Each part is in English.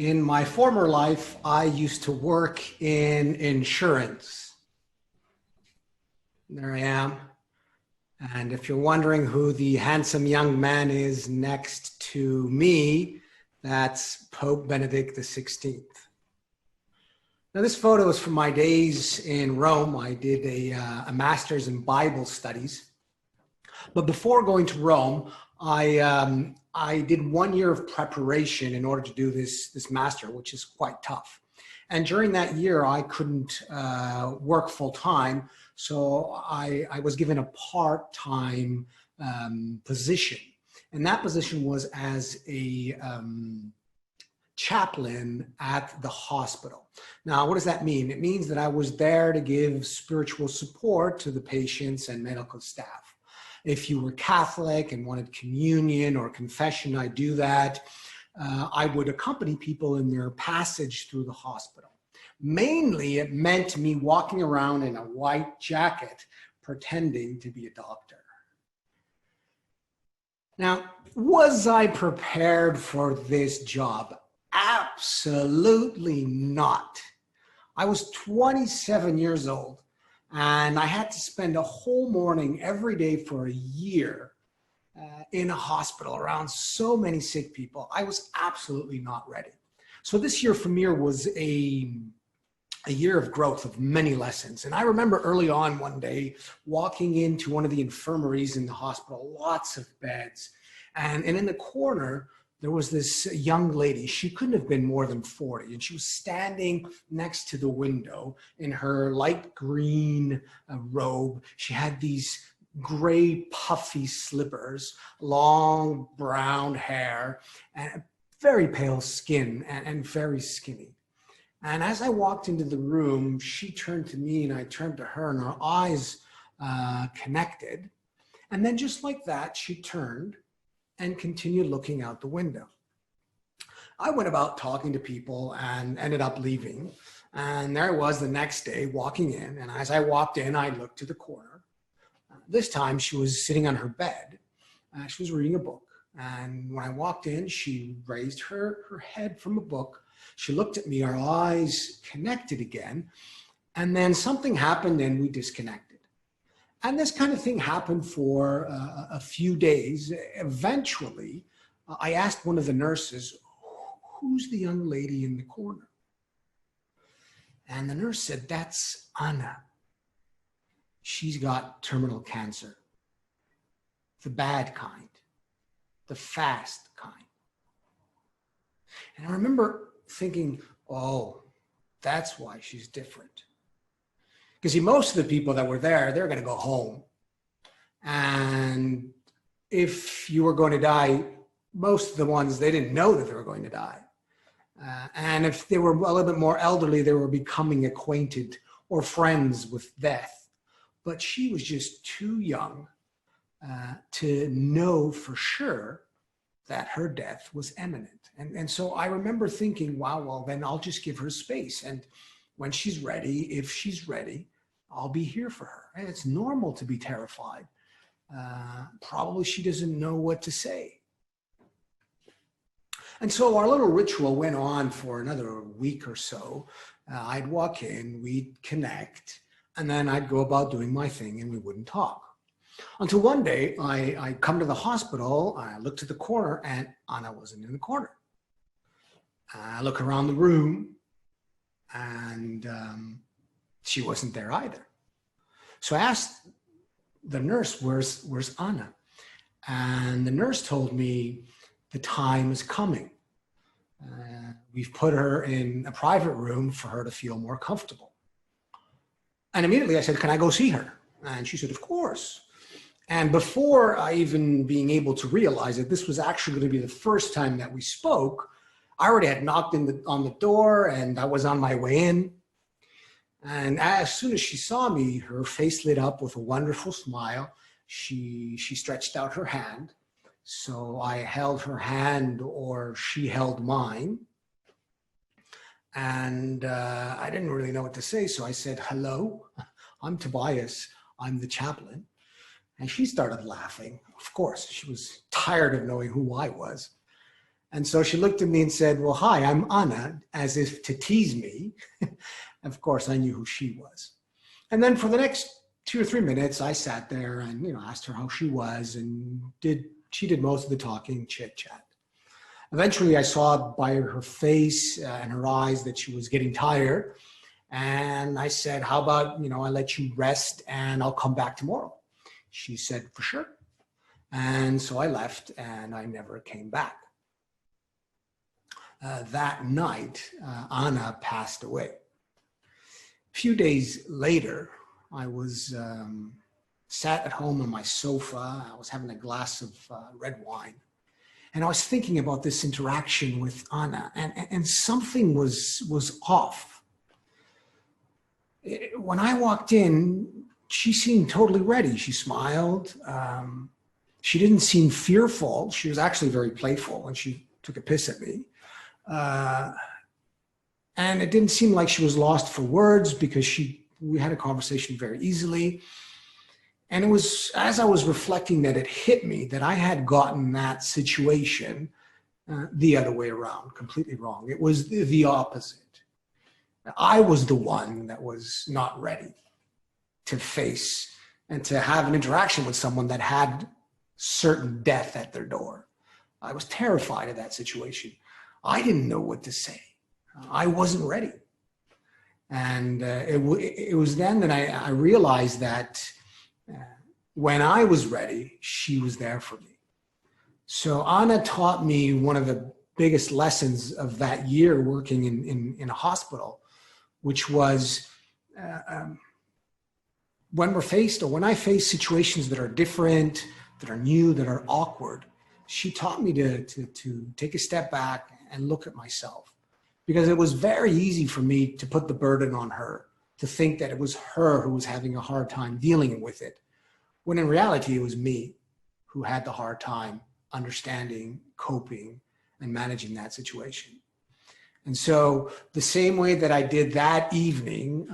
In my former life, I used to work in insurance. There I am. And if you're wondering who the handsome young man is next to me, that's Pope Benedict XVI. Now, this photo is from my days in Rome. I did a master's in Bible studies. But before going to Rome, I did 1 year of preparation in order to do this master, which is quite tough. And during that year, I couldn't work full time. So I was given a part-time position. And that position was as a chaplain at the hospital. Now, what does that mean? It means that I was there to give spiritual support to the patients and medical staff. If you were Catholic and wanted communion or confession, I do that. I would accompany people in their passage through the hospital. Mainly, it meant me walking around in a white jacket, pretending to be a doctor. Now, was I prepared for this job? Absolutely not. I was 27 years old, and I had to spend a whole morning every day for a year in a hospital around so many sick people. I was absolutely not ready. So this year for me was a year of growth, of many lessons. And I remember early on one day walking into one of the infirmaries in the hospital, lots of beds. And in the corner, there was this young lady. She couldn't have been more than 40. And she was standing next to the window in her light green robe. She had these gray puffy slippers, long brown hair, and very pale skin and very skinny. And as I walked into the room, she turned to me and I turned to her, and our eyes connected. And then just like that, she turned and continued looking out the window. I went about talking to people and ended up leaving. And there I was the next day walking in. And as I walked in, I looked to the corner. This time she was sitting on her bed. She was reading a book. And when I walked in, she raised her head from a book. She looked at me, our eyes connected again. And then something happened and we disconnected. And this kind of thing happened for a few days. Eventually, I asked one of the nurses, "Who's the young lady in the corner?" And the nurse said, "That's Anna. She's got terminal cancer. The bad kind, the fast kind." And I remember thinking, oh, that's why she's different. Because see, most of the people that were there, they're going to go home. And if you were going to die, most of the ones, they didn't know that they were going to die. And if they were a little bit more elderly, they were becoming acquainted or friends with death. But she was just too young to know for sure that her death was imminent. And so I remember thinking, wow, well, then I'll just give her space. And when she's ready, if she's ready, I'll be here for her. And it's normal to be terrified. Probably she doesn't know what to say. And so our little ritual went on for another week or so. I'd walk in, we'd connect, and then I'd go about doing my thing and we wouldn't talk. Until one day, I come to the hospital, I look to the corner, and Anna wasn't in the corner. I look around the room, and she wasn't there either. So I asked the nurse, where's Anna? And the nurse told me, the time is coming. We've put her in a private room for her to feel more comfortable. And immediately I said, can I go see her? And she said, of course. And before I even being able to realize that this was actually going to be the first time that we spoke, I already had knocked on the door and I was on my way in. And as soon as she saw me, her face lit up with a wonderful smile. She stretched out her hand. So I held her hand, or she held mine. And I didn't really know what to say. So I said, hello, I'm Tobias. I'm the chaplain. And she started laughing. Of course, she was tired of knowing who I was. And so she looked at me and said, well, hi, I'm Anna, as if to tease me. Of course, I knew who she was. And then for the next 2 or 3 minutes, I sat there and, asked her how she was, and she did most of the talking, chit chat. Eventually, I saw by her face and her eyes that she was getting tired. And I said, how about, I let you rest and I'll come back tomorrow. She said, for sure. And so I left and I never came back. That night, Anna passed away. A few days later, I was sat at home on my sofa. I was having a glass of red wine. And I was thinking about this interaction with Anna, and something was off. When I walked in, she seemed totally ready. She smiled. She didn't seem fearful. She was actually very playful, and she took a piss at me. And it didn't seem like she was lost for words, because we had a conversation very easily. And it was as I was reflecting that it hit me that I had gotten that situation the other way around, completely wrong. It was the opposite. I was the one that was not ready to face and to have an interaction with someone that had certain death at their door. I was terrified of that situation. I didn't know what to say. I wasn't ready. And it was then that I realized that when I was ready, she was there for me. So Anna taught me one of the biggest lessons of that year working in a hospital, which was when I face situations that are different, that are new, that are awkward, she taught me to take a step back and look at myself. Because it was very easy for me to put the burden on her, to think that it was her who was having a hard time dealing with it, when in reality it was me who had the hard time understanding, coping, and managing that situation. And so the same way that I did that evening,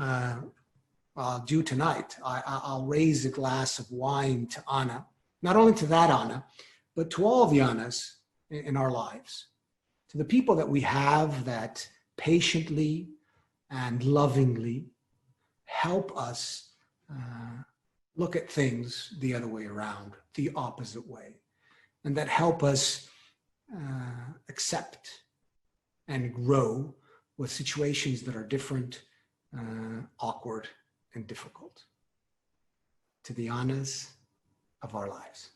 I'll do tonight. I'll raise a glass of wine to Anna, not only to that Anna, but to all the Annas in our lives. To the people that we have that patiently and lovingly help us look at things the other way around, the opposite way, and that help us accept and grow with situations that are different, awkward, and difficult. To the Annas of our lives.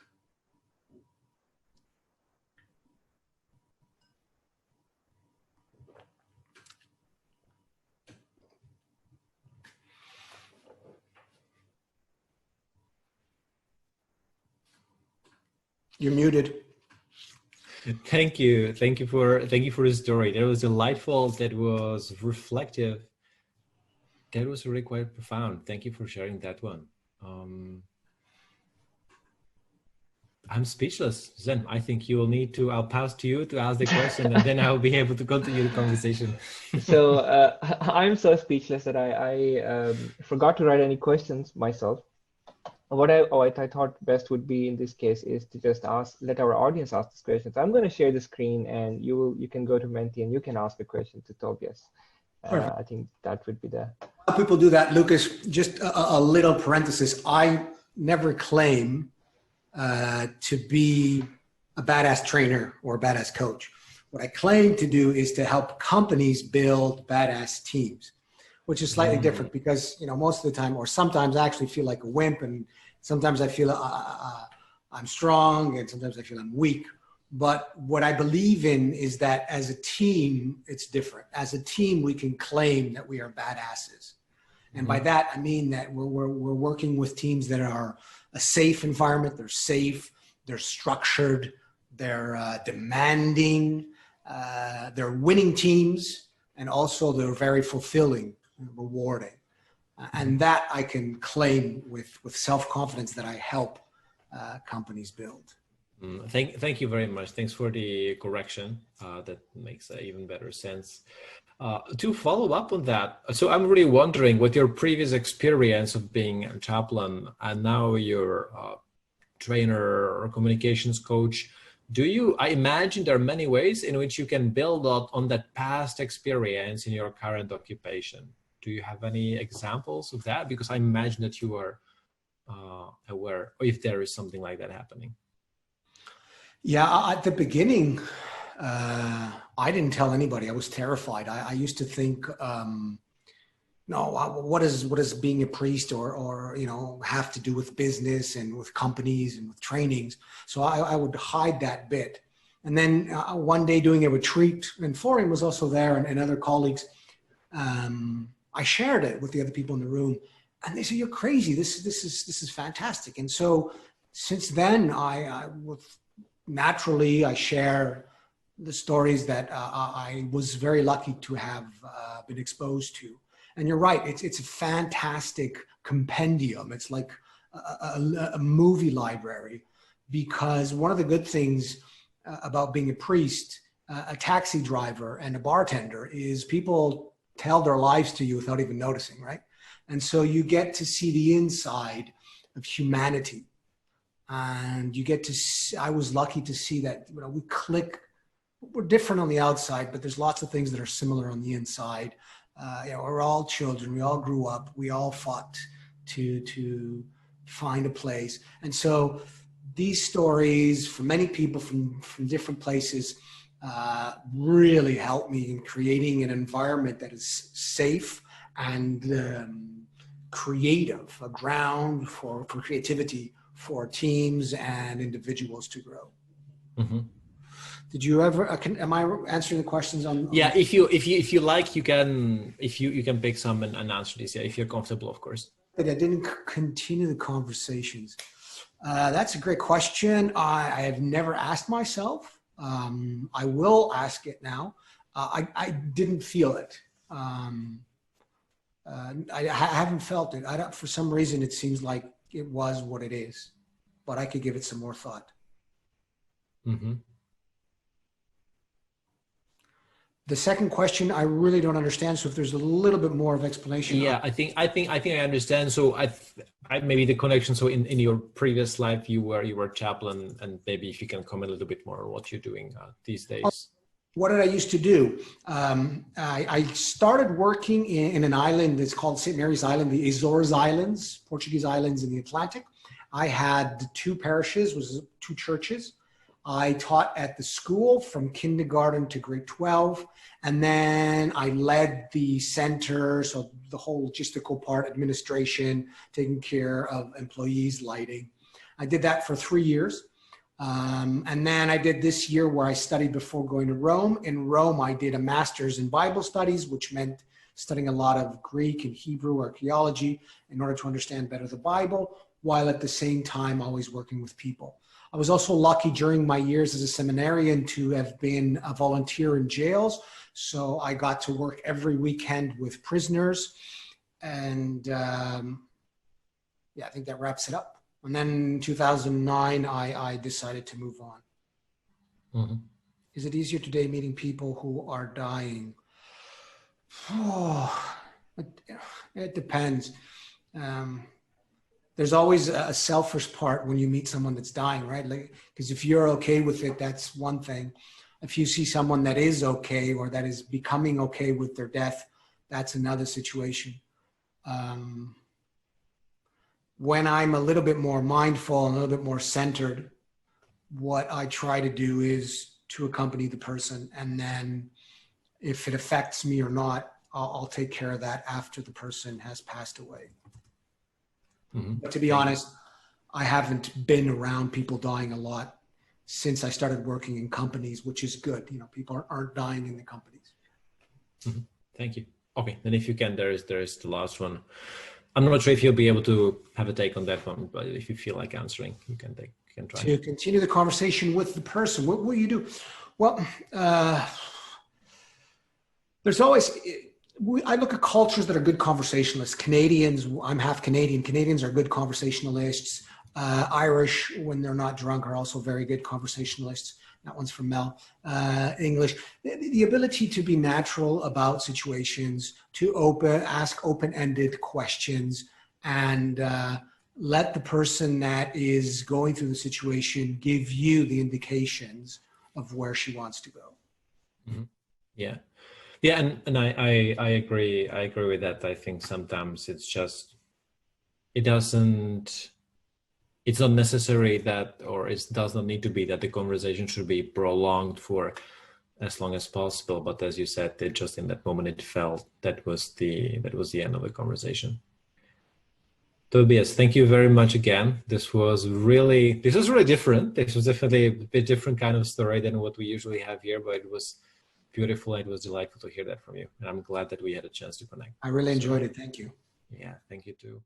You're muted. Thank you for the story. That was delightful. That was reflective. That was really quite profound. Thank you for sharing that one. I'm speechless, Zain. I think you will need to. I'll pass to you to ask the question, and then I'll be able to continue the conversation. So I'm so speechless that I forgot to write any questions myself. What I thought best would be in this case is to just let our audience ask these questions. I'm going to share the screen, and you can go to Menti and you can ask a question to Tobias. I think that would be the. How people do that, Lukas? Just a little parenthesis. I never claim to be a badass trainer or a badass coach. What I claim to do is to help companies build badass teams, which is slightly different because, most of the time, or sometimes I actually feel like a wimp, and sometimes I feel I'm strong, and sometimes I feel I'm weak. But what I believe in is that as a team, it's different. As a team, we can claim that we are badasses. And by that, I mean that we're working with teams that are a safe environment. They're safe, they're structured, they're demanding, they're winning teams, and also they're very fulfilling and rewarding. And that I can claim with self-confidence that I help companies build. Thank you very much. Thanks for the correction. That makes even better sense. To follow up on that, so I'm really wondering, with your previous experience of being a chaplain and now you're a trainer or communications coach, I imagine there are many ways in which you can build on that past experience in your current occupation. Do you have any examples of that? Because I imagine that you are aware if there is something like that happening. Yeah, at the beginning, I didn't tell anybody. I was terrified. I used to think, no, what is being a priest or have to do with business and with companies and with trainings. So I would hide that bit. And then one day doing a retreat, and Florian was also there and other colleagues, I shared it with the other people in the room, and they said, "You're crazy. This is fantastic." And so since then, naturally I share the stories that I was very lucky to have been exposed to. And you're right, it's a fantastic compendium. It's like a movie library, because one of the good things about being a priest, a taxi driver, and a bartender is people tell their lives to you without even noticing, right? And so you get to see the inside of humanity. And you get to see, I was lucky to see that, we click, we're different on the outside, but there's lots of things that are similar on the inside. We're all children. We all grew up. We all fought to find a place. And so these stories from many people from different places really helped me in creating an environment that is safe and creative, a ground for creativity for teams and individuals to grow. Mm-hmm. Did you ever? Am I answering the questions on? Yeah, if you like, you can pick some and answer this. Yeah, if you're comfortable, of course. But I didn't continue the conversations. That's a great question. I have never asked myself. I will ask it now. I didn't feel it. I haven't felt it. For some reason, it seems like it was what it is, but I could give it some more thought. Mm-hmm. The second question, I really don't understand. So if there's a little bit more of explanation. Yeah, I think I understand. So I maybe the connection. So in your previous life, you were chaplain, and maybe if you can comment a little bit more on what you're doing these days. What did I used to do? I started working in an island that's called St. Mary's Island, the Azores Islands, Portuguese islands in the Atlantic. I had 2 parishes, was 2 churches. I taught at the school from kindergarten to grade 12. And then I led the center, so the whole logistical part, administration, taking care of employees, lighting. I did that for 3 years. And then I did this year where I studied before going to Rome. In Rome, I did a master's in Bible studies, which meant studying a lot of Greek and Hebrew archaeology in order to understand better the Bible, while at the same time always working with people. I was also lucky during my years as a seminarian to have been a volunteer in jails. So I got to work every weekend with prisoners. And I think that wraps it up. And then in 2009, I decided to move on. Mm-hmm. Is it easier today meeting people who are dying? Oh, it depends. There's always a selfish part when you meet someone that's dying, right? Because if you're okay with it, that's one thing. If you see someone that is okay or that is becoming okay with their death, that's another situation. When I'm a little bit more mindful and a little bit more centered, what I try to do is to accompany the person. And then if it affects me or not, I'll take care of that after the person has passed away. Mm-hmm. But to be honest, I haven't been around people dying a lot since I started working in companies, which is good. People aren't dying in the companies. Mm-hmm. Thank you. Okay, then if you can, there is the last one. I'm not sure if you'll be able to have a take on that one, but if you feel like answering, you can try. To continue the conversation with the person, what will you do? Well, there's always, I look at cultures that are good conversationalists. Canadians, I'm half Canadian. Canadians are good conversationalists. Irish, when they're not drunk, are also very good conversationalists. That one's from Mel. English, the ability to be natural about situations, to ask open-ended questions, and let the person that is going through the situation give you the indications of where she wants to go. Mm-hmm. Yeah. Yeah, and I agree. I agree with that. I think sometimes it's just, it's not necessary that, or it does not need to be that the conversation should be prolonged for as long as possible. But as you said, it just in that moment it felt that was the end of the conversation. Tobias, thank you very much again. This was really different. This was definitely a bit different kind of story than what we usually have here, but it was beautiful. It was delightful to hear that from you. And I'm glad that we had a chance to connect. I really enjoyed it. Thank you. Yeah, thank you too.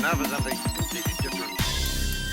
Now for something completely different.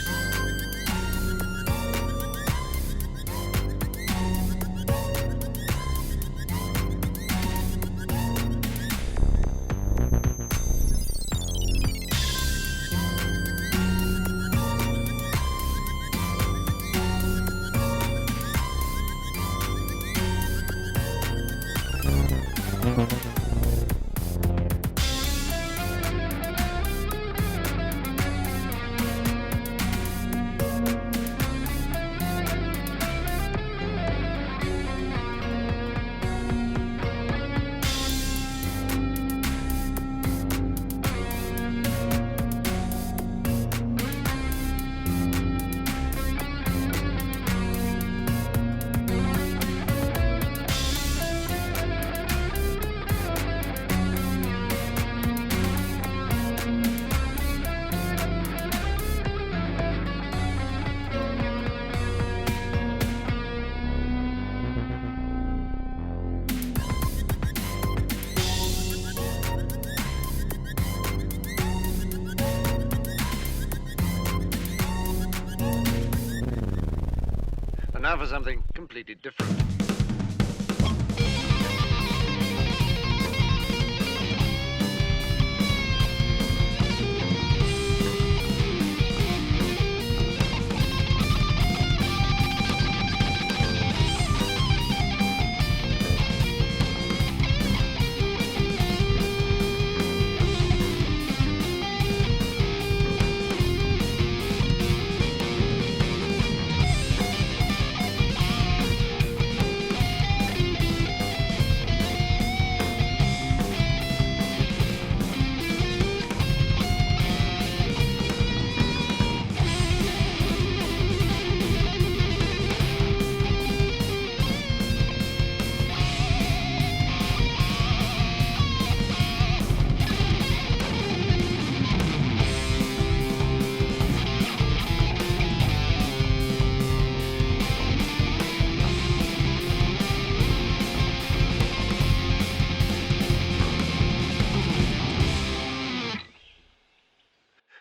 And now for something completely different.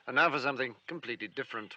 And now for something completely different.